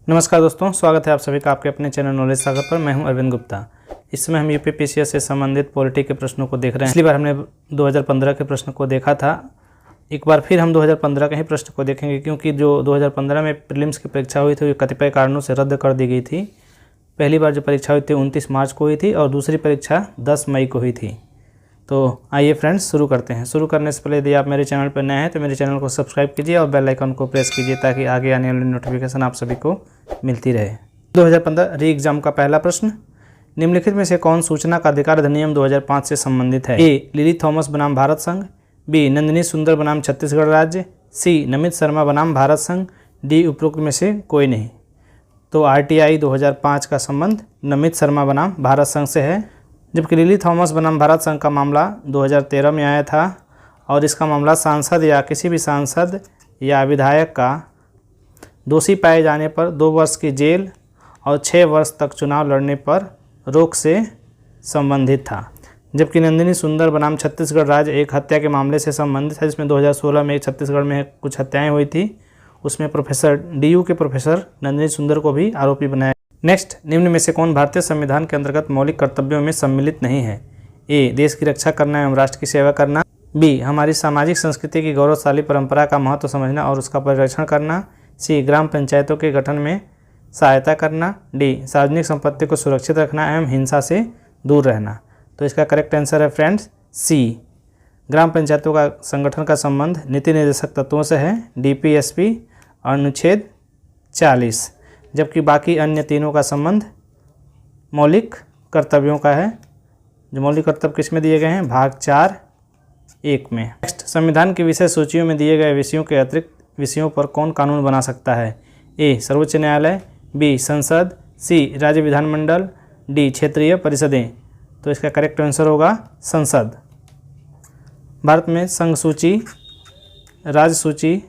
नमस्कार दोस्तों, स्वागत है आप सभी का आपके अपने चैनल नॉलेज सागर पर। मैं हूं अरविंद गुप्ता। इस समय हम यूपीपीसीएस से संबंधित पॉलिटी के प्रश्नों को देख रहे हैं। पिछली बार हमने 2015 के प्रश्न को देखा था। एक बार फिर हम 2015 के ही प्रश्न को देखेंगे, क्योंकि जो 2015 में प्रीलिम्स की परीक्षा हुई थी वो कतिपय कारणों से रद्द कर दी गई थी। पहली बार जो परीक्षा हुई थी 29 मार्च को हुई थी और दूसरी परीक्षा 10 मई को हुई थी। तो आइए फ्रेंड्स शुरू करते हैं। शुरू करने से पहले यदि आप मेरे चैनल पर नए हैं तो मेरे चैनल को सब्सक्राइब कीजिए और बेल आइकन को प्रेस कीजिए ताकि आगे आने वाली नोटिफिकेशन आप सभी को मिलती रहे। 2015 री एग्जाम का पहला प्रश्न, निम्नलिखित में से कौन सूचना का अधिकार अधिनियम 2005 से संबंधित है? ए. लिली थॉमस बनाम भारत संघ, बी. नंदिनी सुंदर बनाम छत्तीसगढ़ राज्य, सी. नमित शर्मा बनाम भारत संघ, डी. उपरोक्त में से कोई नहीं। तो RTI 2005 का संबंध नमित शर्मा बनाम भारत संघ से है, जबकि लिली थॉमस बनाम भारत संघ का मामला 2013 में आया था और इसका मामला सांसद या किसी भी सांसद या विधायक का दोषी पाए जाने पर 2 वर्ष की जेल और 6 वर्ष तक चुनाव लड़ने पर रोक से संबंधित था। जबकि नंदिनी सुंदर बनाम छत्तीसगढ़ राज्य एक हत्या के मामले से संबंधित है, जिसमें 2016 में छत्तीसगढ़ में कुछ हत्याएं हुई थी। उसमें प्रोफेसर DU के प्रोफेसर नंदिनी सुंदर को भी आरोपी बनाया। नेक्स्ट, निम्न में से कौन भारतीय संविधान के अंतर्गत मौलिक कर्तव्यों में सम्मिलित नहीं है? ए. देश की रक्षा करना एवं राष्ट्र की सेवा करना, बी. हमारी सामाजिक संस्कृति की गौरवशाली परंपरा का महत्व समझना और उसका परिरक्षण करना, सी. ग्राम पंचायतों के गठन में सहायता करना, डी. सार्वजनिक संपत्ति को सुरक्षित रखना एवं हिंसा से दूर रहना। तो इसका करेक्ट आंसर है फ्रेंड्स सी. ग्राम पंचायतों का संगठन का संबंध नीति निर्देशक तत्वों से है, DPSP अनुच्छेद 40, जबकि बाकी अन्य तीनों का संबंध मौलिक कर्तव्यों का है। जो मौलिक कर्तव्य किस में दिए गए हैं? भाग 4(1) में। नेक्स्ट, संविधान की विषय सूचियों में दिए गए विषयों के अतिरिक्त विषयों पर कौन कानून बना सकता है? ए. सर्वोच्च न्यायालय, बी. संसद, सी. राज्य विधानमंडल, डी. क्षेत्रीय परिषदें। तो इसका करेक्ट आंसर होगा संसद। भारत में संघ सूची, राज्य सूची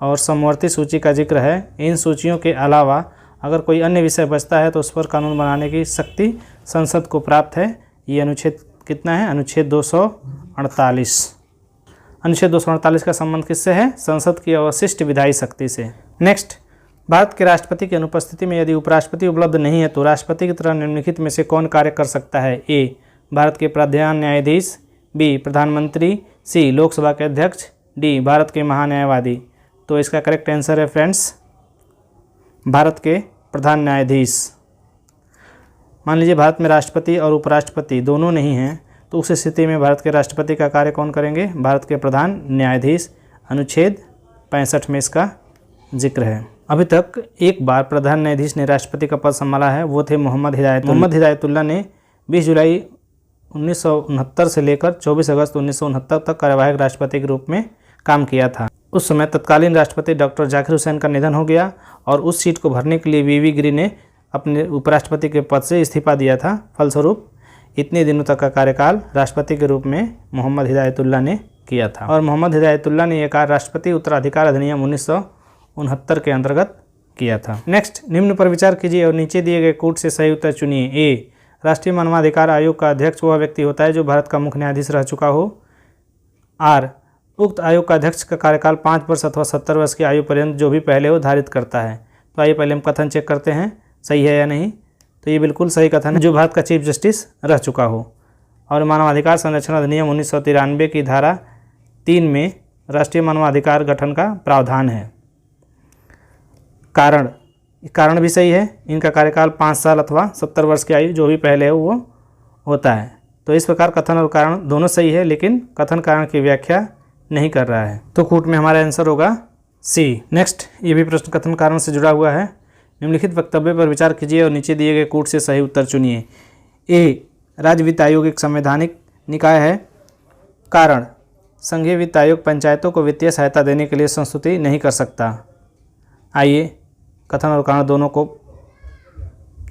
और समवर्ती सूची का जिक्र है। इन सूचियों के अलावा अगर कोई अन्य विषय बचता है तो उस पर कानून बनाने की शक्ति संसद को प्राप्त है। ये अनुच्छेद कितना है? अनुच्छेद 248। अनुच्छेद 248 का संबंध किससे है? संसद की अवशिष्ट विधायी शक्ति से। नेक्स्ट, भारत के राष्ट्रपति की अनुपस्थिति में यदि उपराष्ट्रपति उपलब्ध नहीं है तो राष्ट्रपति की तरह निम्नलिखित में से कौन कार्य कर सकता है? ए. भारत के प्रधान न्यायाधीश, बी. प्रधानमंत्री, सी. लोकसभा के अध्यक्ष, डी. भारत के महान्यायवादी। तो इसका करेक्ट आंसर है फ्रेंड्स भारत के प्रधान न्यायाधीश। मान लीजिए भारत में राष्ट्रपति और उपराष्ट्रपति दोनों नहीं हैं, तो उस स्थिति में भारत के राष्ट्रपति का कार्य कौन करेंगे? भारत के प्रधान न्यायाधीश। अनुच्छेद 65 में इसका जिक्र है। अभी तक एक बार प्रधान न्यायाधीश ने राष्ट्रपति का पद संभाला है, वो थे मोहम्मद हिदायतुल्लाह ने 20 जुलाई 1969 से लेकर 24 अगस्त 1969 तक कार्यवाहक राष्ट्रपति के रूप में काम किया था। उस समय तत्कालीन राष्ट्रपति डॉक्टर जाकिर हुसैन का निधन हो गया और उस सीट को भरने के लिए VV गिरी ने अपने उपराष्ट्रपति के पद से इस्तीफा दिया था। फलस्वरूप इतने दिनों तक का कार्यकाल राष्ट्रपति के रूप में मोहम्मद हिदायतुल्लाह ने किया था और मोहम्मद हिदायतुल्लाह ने यह कार्य राष्ट्रपति उत्तराधिकार अधिनियम 1969 के अंतर्गत किया था। नेक्स्ट, निम्न पर विचार कीजिए और नीचे दिए गए कूट से सही उत्तर चुनिए। ए. राष्ट्रीय मानवाधिकार आयोग का अध्यक्ष वह व्यक्ति होता है जो भारत का मुख्य न्यायाधीश रह चुका हो। आर. उक्त आयोग का अध्यक्ष का कार्यकाल 5 वर्ष अथवा 70 वर्ष की आयु पर्यंत जो भी पहले हो धारित करता है। तो आइए पहले हम कथन चेक करते हैं सही है या नहीं। तो ये बिल्कुल सही कथन है, जो भारत का चीफ जस्टिस रह चुका हो। और मानवाधिकार संरक्षण अधिनियम 1993 की धारा 3 में राष्ट्रीय मानवाधिकार गठन का प्रावधान है। कारण भी सही है, इनका कार्यकाल 5 साल अथवा 70 वर्ष की आयु जो भी पहले हो वो होता है। तो इस प्रकार कथन और कारण दोनों सही है, लेकिन कथन कारण की व्याख्या नहीं कर रहा है। तो कूट में हमारा आंसर होगा सी। नेक्स्ट, ये भी प्रश्न कथन कारण से जुड़ा हुआ है। निम्नलिखित वक्तव्य पर विचार कीजिए और नीचे दिए गए कूट से सही उत्तर चुनिए। ए. राज्य वित्त आयोग एक संवैधानिक निकाय है। कारण, संघीय वित्त आयोग पंचायतों को वित्तीय सहायता देने के लिए संस्तुति नहीं कर सकता। आइए कथन और कारण दोनों को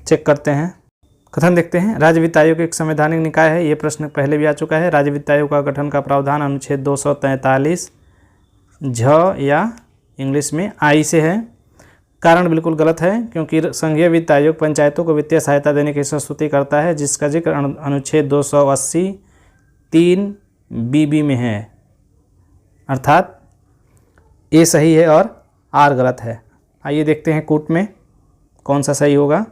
चेक करते हैं। कथन देखते हैं। राज्य वित्त आयोग एक संवैधानिक निकाय है। ये प्रश्न पहले भी आ चुका है। राज्य वित्त आयोग का गठन का प्रावधान अनुच्छेद 243 झ या इंग्लिश में आई से है। कारण बिल्कुल गलत है, क्योंकि संघीय वित्त आयोग पंचायतों को वित्तीय सहायता देने की संस्तुति करता है, जिसका जिक्र अनुच्छेद 280 3BB में है। अर्थात ए सही है और आर गलत है। आइए देखते हैं कूट में। कौन सा सही होगा?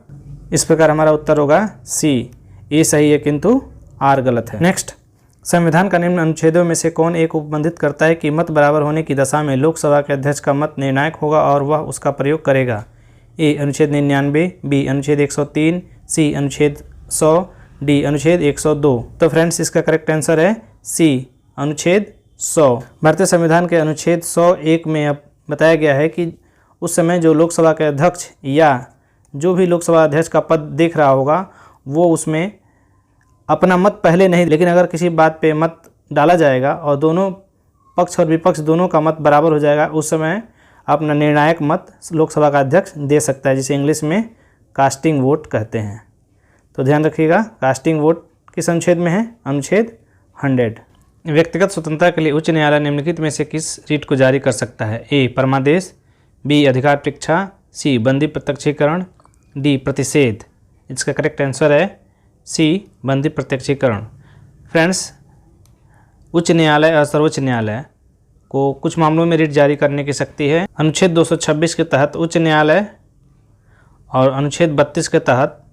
इस प्रकार हमारा उत्तर होगा सी, ए सही है किंतु आर गलत है। नेक्स्ट, संविधान का निम्न अनुच्छेदों में से कौन एक उपबंधित करता है कि मत बराबर होने की दशा में लोकसभा के अध्यक्ष का मत निर्णायक होगा और वह उसका प्रयोग करेगा? ए अनुच्छेद 99, बी अनुच्छेद 103, सी अनुच्छेद 100, डी अनुच्छेद 102। तो फ्रेंड्स इसका करेक्ट आंसर है सी, अनुच्छेद 100। भारतीय संविधान के अनुच्छेद 101 में अब बताया गया है कि उस समय जो लोकसभा के अध्यक्ष या जो भी लोकसभा अध्यक्ष का पद देख रहा होगा वो उसमें अपना मत पहले नहीं, लेकिन अगर किसी बात पे मत डाला जाएगा और दोनों पक्ष और विपक्ष दोनों का मत बराबर हो जाएगा, उस समय अपना निर्णायक मत लोकसभा का अध्यक्ष दे सकता है, जिसे इंग्लिश में कास्टिंग वोट कहते हैं। तो ध्यान रखिएगा, कास्टिंग वोट किस अनुच्छेद में है? अनुच्छेद 100। व्यक्तिगत स्वतंत्रता के लिए उच्च न्यायालय निम्नलिखित में से किस रीट को जारी कर सकता है? ए परमादेश, बी अधिकार परीक्षा, सी बंदी प्रत्यक्षीकरण, डी प्रतिषेध। इसका करेक्ट आंसर है सी, बंदी प्रत्यक्षीकरण। फ्रेंड्स, उच्च न्यायालय और सर्वोच्च न्यायालय को कुछ मामलों में रिट जारी करने की शक्ति है। अनुच्छेद 226 के तहत उच्च न्यायालय और अनुच्छेद 32 के तहत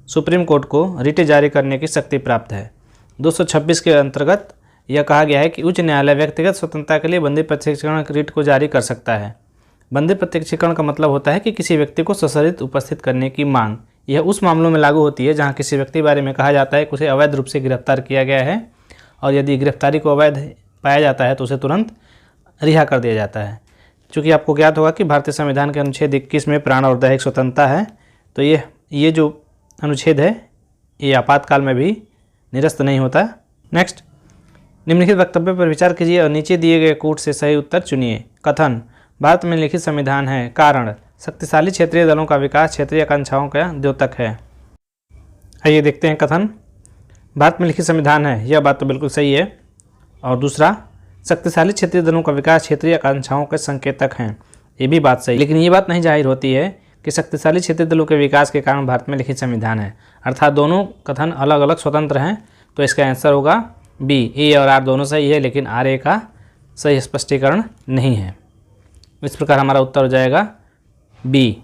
सुप्रीम कोर्ट को रिट जारी करने की शक्ति प्राप्त है। 226 के अंतर्गत यह कहा गया है कि उच्च न्यायालय व्यक्तिगत स्वतंत्रता के लिए बंदी प्रत्यक्षीकरण रिट को जारी कर सकता है। बंदी प्रत्यक्षीकरण का मतलब होता है कि किसी व्यक्ति को सशरीर उपस्थित करने की मांग। यह उस मामलों में लागू होती है जहां किसी व्यक्ति के बारे में कहा जाता है कि उसे अवैध रूप से गिरफ्तार किया गया है और यदि गिरफ्तारी को अवैध पाया जाता है तो उसे तुरंत रिहा कर दिया जाता है। चूँकि आपको ज्ञात होगा कि भारतीय संविधान के अनुच्छेद 21 में प्राण और दैहिक स्वतंत्रता है, तो ये जो अनुच्छेद है ये आपातकाल में भी निरस्त नहीं होता। नेक्स्ट, निम्नलिखित वक्तव्य पर विचार कीजिए और नीचे दिए गए कोट से सही उत्तर चुनिए। कथन, भारत में लिखित संविधान है। कारण, शक्तिशाली क्षेत्रीय दलों का विकास क्षेत्रीय आकांक्षाओं का द्योतक है। आइए देखते हैं कथन, भारत में लिखित संविधान है, यह बात तो बिल्कुल सही है। और दूसरा, शक्तिशाली क्षेत्रीय दलों का विकास क्षेत्रीय आकांक्षाओं के संकेतक हैं, ये भी बात सही। लेकिन ये बात नहीं जाहिर होती है कि शक्तिशाली क्षेत्रीय दलों के विकास के कारण भारत में लिखित संविधान है, अर्थात दोनों कथन अलग अलग स्वतंत्र हैं। तो इसका आंसर होगा बी, ए और आर दोनों सही है, लेकिन आर ए का सही स्पष्टीकरण नहीं है। इस प्रकार हमारा उत्तर हो जाएगा बी।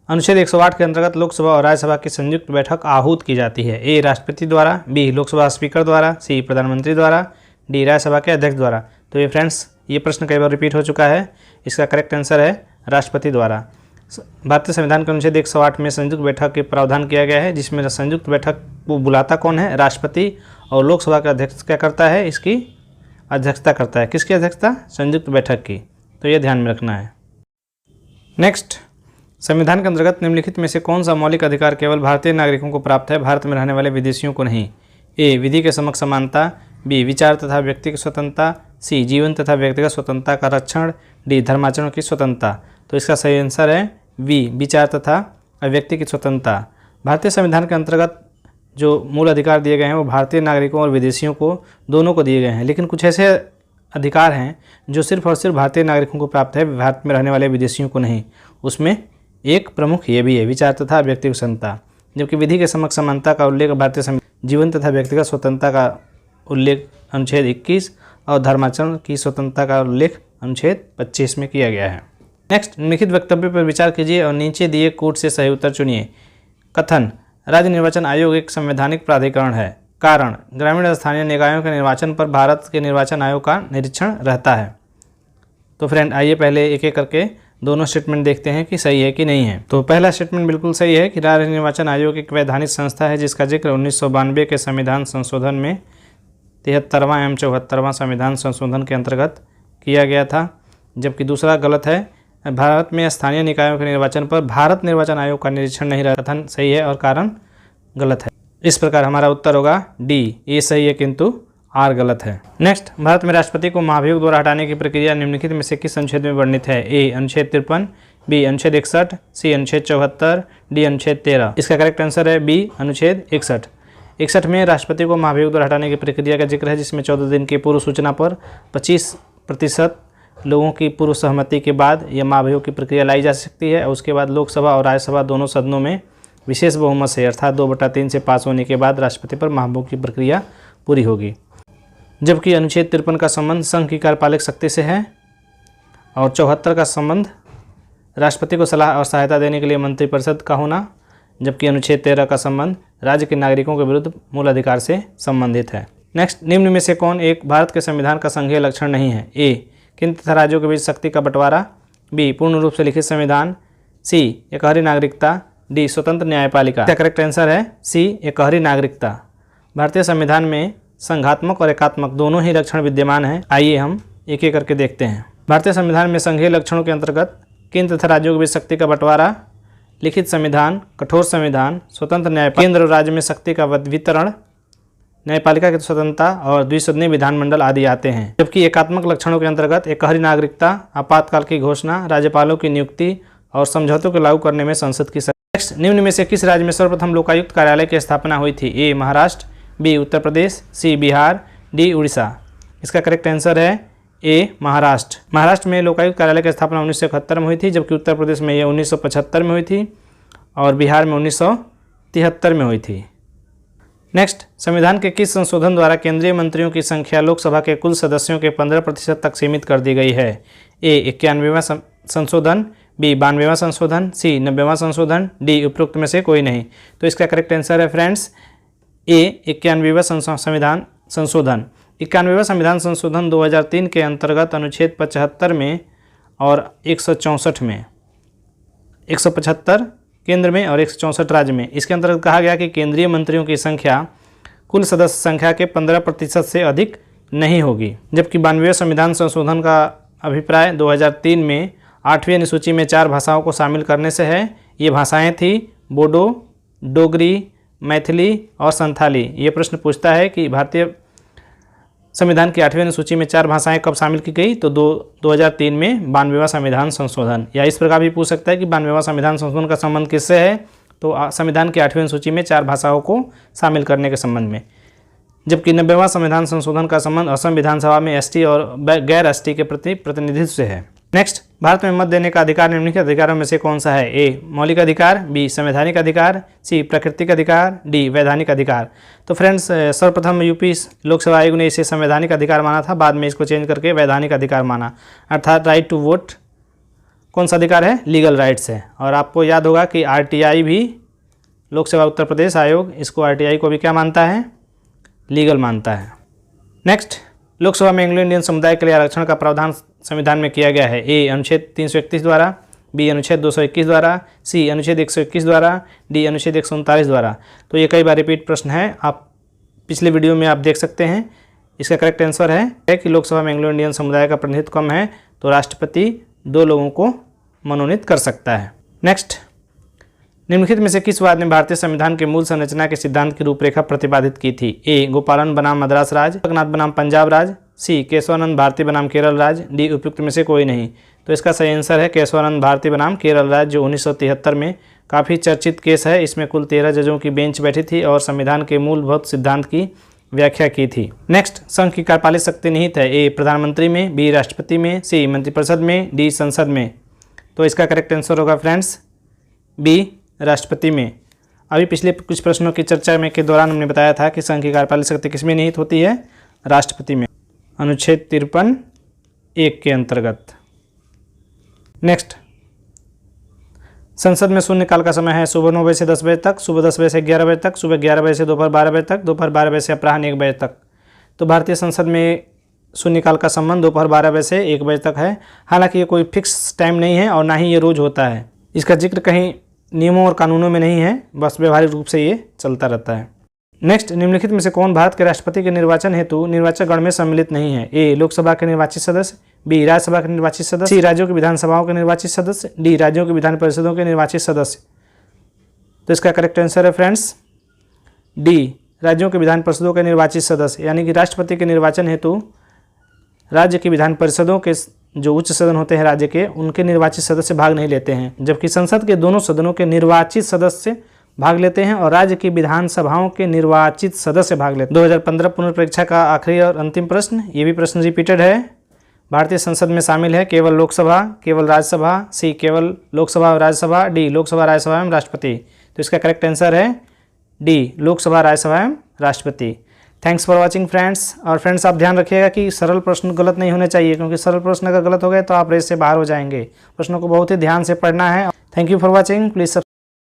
अनुच्छेद 108 के अंतर्गत लोकसभा और राज्यसभा की संयुक्त बैठक आहूत की जाती है। ए राष्ट्रपति द्वारा, बी लोकसभा स्पीकर द्वारा, सी प्रधानमंत्री द्वारा, डी राज्यसभा के अध्यक्ष द्वारा। तो ये फ्रेंड्स, ये प्रश्न कई बार रिपीट हो चुका है। इसका करेक्ट आंसर है राष्ट्रपति द्वारा। भारतीय संविधान के अनुच्छेद 108 में संयुक्त बैठक के प्रावधान किया गया है, जिसमें संयुक्त बैठक को बुलाता कौन है? राष्ट्रपति। और लोकसभा का अध्यक्ष क्या करता है? इसकी अध्यक्षता करता है। किसकी अध्यक्षता? संयुक्त बैठक की। तो ये ध्यान में रखना है। नेक्स्ट, संविधान के अंतर्गत निम्नलिखित में से कौन सा मौलिक अधिकार केवल भारतीय नागरिकों को प्राप्त है, भारत में रहने वाले विदेशियों को नहीं? ए विधि के समक्ष समानता, बी विचार तथा व्यक्ति की स्वतंत्रता, सी जीवन तथा व्यक्तिगत स्वतंत्रता का रक्षण, डी धर्माचरण की स्वतंत्रता। तो इसका सही आंसर है बी विचार तथा व्यक्ति की स्वतंत्रता। भारतीय संविधान के अंतर्गत जो मूल अधिकार दिए गए हैं वो भारतीय नागरिकों और विदेशियों को दोनों को दिए गए हैं, लेकिन कुछ ऐसे अधिकार हैं जो सिर्फ और सिर्फ भारतीय नागरिकों को प्राप्त है, भारत में रहने वाले विदेशियों को नहीं। उसमें एक प्रमुख ये भी है, विचार तथा व्यक्ति की स्वतंत्रता। जबकि विधि के समक्ष समानता का उल्लेख भारतीय संविधान, जीवन तथा व्यक्तिगत स्वतंत्रता का उल्लेख अनुच्छेद 21 और धर्माचरण की स्वतंत्रता का उल्लेख अनुच्छेद 25 में किया गया है। नेक्स्ट, निम्नलिखित वक्तव्य पर विचार कीजिए और नीचे दिए कोट से सही उत्तर चुनिए। कथन, राज्य निर्वाचन आयोग एक संवैधानिक प्राधिकरण है। कारण, ग्रामीण और स्थानीय निकायों के निर्वाचन पर भारत के निर्वाचन आयोग का निरीक्षण रहता है। तो फ्रेंड, आइए पहले एक एक करके दोनों स्टेटमेंट देखते हैं कि सही है कि नहीं है। तो पहला स्टेटमेंट बिल्कुल सही है कि राज्य निर्वाचन आयोग एक वैधानिक संस्था है जिसका जिक्र 1992 के संविधान संशोधन में 73वां एवं 74वां संविधान संशोधन के अंतर्गत किया गया था। जबकि दूसरा गलत है, भारत में स्थानीय निकायों के निर्वाचन पर भारत निर्वाचन आयोग का निरीक्षण नहीं रहता। कथन सही है और कारण गलत है। इस प्रकार हमारा उत्तर होगा डी, ए सही है किंतु आर गलत है। नेक्स्ट, भारत में राष्ट्रपति को महाभियोग द्वारा हटाने की प्रक्रिया निम्नलिखित में से किस अनुच्छेद में वर्णित है? ए अनुच्छेद 53, बी अनुच्छेद 61, सी अनुच्छेद 74, डी अनुच्छेद 13। इसका करेक्ट आंसर है बी अनुच्छेद 61। 61 में राष्ट्रपति को महाभियोग द्वारा हटाने की प्रक्रिया का जिक्र है, जिसमें 14 दिन की पूर्व सूचना पर 25% लोगों की पूर्व सहमति के बाद यह महाभियोग की प्रक्रिया लाई जा सकती है। और उसके बाद लोकसभा और राज्यसभा दोनों सदनों में विशेष बहुमत से अर्थात 2/3 से पास होने के बाद राष्ट्रपति पर महाभियोग की प्रक्रिया पूरी होगी। जबकि अनुच्छेद 53 का संबंध संघ की कार्यपालक शक्ति से है और 74 का संबंध राष्ट्रपति को सलाह और सहायता देने के लिए मंत्रिपरिषद का होना, जबकि अनुच्छेद 13 का संबंध राज्य के नागरिकों के विरुद्ध मूल अधिकार से संबंधित है। नेक्स्ट, निम्न में से कौन एक भारत के संविधान का संघीय लक्षण नहीं है? ए, केंद्र तथा राज्यों के बीच शक्ति का बंटवारा, बी, पूर्ण रूप से लिखित संविधान, सी, एकहरी नागरिकता, डी, स्वतंत्र न्यायपालिका। इसका करेक्ट आंसर है सी, एकहरी नागरिकता। भारतीय संविधान में संघात्मक और एकात्मक दोनों ही लक्षण विद्यमान हैं। आइए हम एक एक करके देखते हैं। भारतीय संविधान में संघीय लक्षणों के अंतर्गत केंद्र तथा राज्यों के बीच शक्ति का बंटवारा, लिखित संविधान, कठोर संविधान, स्वतंत्र न्यायपालिका, केंद्र और राज्य में शक्ति का वितरण, न्यायपालिका की स्वतंत्रता और द्विसदनीय विधानमंडल आदि आते हैं। जबकि एकात्मक लक्षणों के अंतर्गत एकहरी नागरिकता, आपातकाल की घोषणा, राज्यपालों की नियुक्ति और समझौतों को लागू करने में संसद की नेक्स्ट, निम्न में से किस राज्य में सर्वप्रथम लोकायुक्त कार्यालय की स्थापना हुई थी? ए, महाराष्ट्र, बी, उत्तर प्रदेश, सी, बिहार, डी, उड़ीसा। इसका करेक्ट आंसर है ए, महाराष्ट्र। महाराष्ट्र में लोकायुक्त कार्यालय की स्थापना 1971 में हुई थी, जबकि उत्तर प्रदेश में यह 1975 में हुई थी और बिहार में 1973 में हुई थी। नेक्स्ट, संविधान के किस संशोधन द्वारा केंद्रीय मंत्रियों की संख्या लोकसभा के कुल सदस्यों के 15% तक सीमित कर दी गई है? ए, 91वां संशोधन, बी, 92वां संशोधन, सी, 90वां संशोधन, डी, उपरोक्त में से कोई नहीं। तो इसका करेक्ट आंसर है फ्रेंड्स ए, 91वां संविधान संशोधन। 91वां संविधान संशोधन 2003 के अंतर्गत अनुच्छेद 75 में और 164 में, 175 केंद्र में और 164 राज्य में, इसके अंतर्गत कहा गया कि केंद्रीय मंत्रियों की संख्या कुल सदस्य संख्या के 15% से अधिक नहीं होगी। जबकि 92वें संविधान संशोधन का अभिप्राय 2003 में 8वीं अनुसूची में 4 भाषाओं को शामिल करने से है। ये भाषाएं थी बोडो, डोगरी, मैथिली और संथाली। ये प्रश्न पूछता है कि भारतीय संविधान की 8वीं अनुसूची में 4 भाषाएं कब शामिल की गई? तो 2003 में 92वां संविधान संशोधन। या इस प्रकार भी पूछ सकता है कि 92वां संविधान संशोधन का संबंध किससे है? तो संविधान की 8वीं अनुसूची में 4 भाषाओं को शामिल करने के संबंध में। जबकि 90वां संविधान संशोधन का संबंध असम विधानसभा में एसटी और गैर एसटी के प्रति प्रतिनिधित्व से है। नेक्स्ट, भारत में मत देने का अधिकार निम्नलिखित अधिकारों में से कौन सा है? ए, मौलिक अधिकार, बी, संवैधानिक अधिकार, सी, प्राकृतिक अधिकार, डी, वैधानिक अधिकार। तो फ्रेंड्स, सर्वप्रथम यूपी लोकसेवा आयोग ने इसे संवैधानिक अधिकार माना था, बाद में इसको चेंज करके वैधानिक अधिकार माना। अर्थात राइट टू वोट कौन सा अधिकार है? लीगल राइट्स है। और आपको याद होगा कि आरटीआई भी, लोक सेवा उत्तर प्रदेश आयोग, इसको आरटीआई को भी क्या मानता है? लीगल मानता है। नेक्स्ट, लोकसभा में एंग्लो इंडियन समुदाय के लिए आरक्षण का प्रावधान संविधान में किया गया है। ए, अनुच्छेद 331 द्वारा, बी, अनुच्छेद 221 द्वारा, सी, अनुच्छेद 121 द्वारा, डी, अनुच्छेद 139 द्वारा। तो ये कई बार रिपीट प्रश्न है, आप पिछले वीडियो में आप देख सकते हैं। इसका करेक्ट आंसर है कि लोकसभा में एंग्लो इंडियन समुदाय का प्रतिनिधित्व कम है, तो राष्ट्रपति 2 लोगों को मनोनीत कर सकता है। नेक्स्ट, निम्नलिखित में से किस वाद ने भारतीय संविधान के मूल संरचना के सिद्धांत की रूपरेखा प्रतिपादित की थी? ए, गोपालन बनाम मद्रास राज, जगन्नाथ बनाम पंजाब राज, सी, केशवानंद भारती बनाम केरल राज, डी, उपयुक्त में से कोई नहीं। तो इसका सही आंसर है केशवानंद भारती बनाम केरल राज, जो 1973 में काफ़ी चर्चित केस है। इसमें कुल 13 जजों की बेंच बैठी थी और संविधान के मूलभूत सिद्धांत की व्याख्या की थी। नेक्स्ट, संघ की कार्यपालिक शक्ति निहित है। ए, प्रधानमंत्री में, बी, राष्ट्रपति में, सी, मंत्रिपरिषद में, डी, संसद में। तो इसका करेक्ट आंसर होगा फ्रेंड्स बी, राष्ट्रपति में। अभी पिछले कुछ प्रश्नों की चर्चा में के दौरान हमने बताया था कि संघ की कार्यपालिक शक्ति किसमें निहित होती है? राष्ट्रपति में, अनुच्छेद 53(1) के अंतर्गत। नेक्स्ट, संसद में शून्यकाल का समय है सुबह 9 बजे से 10 बजे तक, सुबह 10 बजे से 11 बजे तक, सुबह 11 बजे से दोपहर 12 बजे तक, दोपहर 12 बजे से अपराह्न 1 बजे तक। तो भारतीय संसद में शून्यकाल का संबंध दोपहर 12 बजे से 1 बजे तक है। हालांकि ये कोई फिक्स टाइम नहीं है और ना ही ये रोज़ होता है। इसका जिक्र कहीं नियमों और कानूनों में नहीं है, बस व्यवहारिक रूप से ये चलता रहता है। नेक्स्ट, निम्नलिखित में से कौन भारत के राष्ट्रपति के निर्वाचन हेतु निर्वाचक गण में सम्मिलित नहीं है? ए, लोकसभा के निर्वाचित सदस्य, बी, राज्यसभा के निर्वाचित सदस्य, सी, राज्यों की विधानसभाओं के निर्वाचित सदस्य, डी, राज्यों की विधान परिषदों के निर्वाचित सदस्य। तो इसका करेक्ट आंसर है फ्रेंड्स डी, राज्यों के विधान परिषदों के निर्वाचित सदस्य। यानी कि राष्ट्रपति के निर्वाचन हेतु राज्य की विधान परिषदों के जो उच्च सदन होते हैं राज्य के, उनके निर्वाचित सदस्य भाग नहीं लेते हैं, जबकि संसद के दोनों सदनों के निर्वाचित सदस्य भाग लेते हैं और राज्य की विधानसभाओं के निर्वाचित सदस्य भाग लेते हैं। 2015 पुनर्परीक्षा का आखिरी और अंतिम प्रश्न, ये भी प्रश्न रिपीटेड है। भारतीय संसद में शामिल है केवल लोकसभा, केवल राज्यसभा, सी, केवल लोकसभा और राज्यसभा, डी, लोकसभा, राज्यसभा एवं राष्ट्रपति। तो इसका करेक्ट आंसर है डी, लोकसभा, राज्यसभा एवं राष्ट्रपति। Thanks for watching friends. और फ्रेंड्स आप ध्यान रखिएगा कि सरल प्रश्न गलत नहीं होने चाहिए, क्योंकि सरल प्रश्न अगर गलत हो गए तो आप रेस से बाहर हो जाएंगे। प्रश्नों को बहुत ही ध्यान से पढ़ना है। Thank you for watching. Please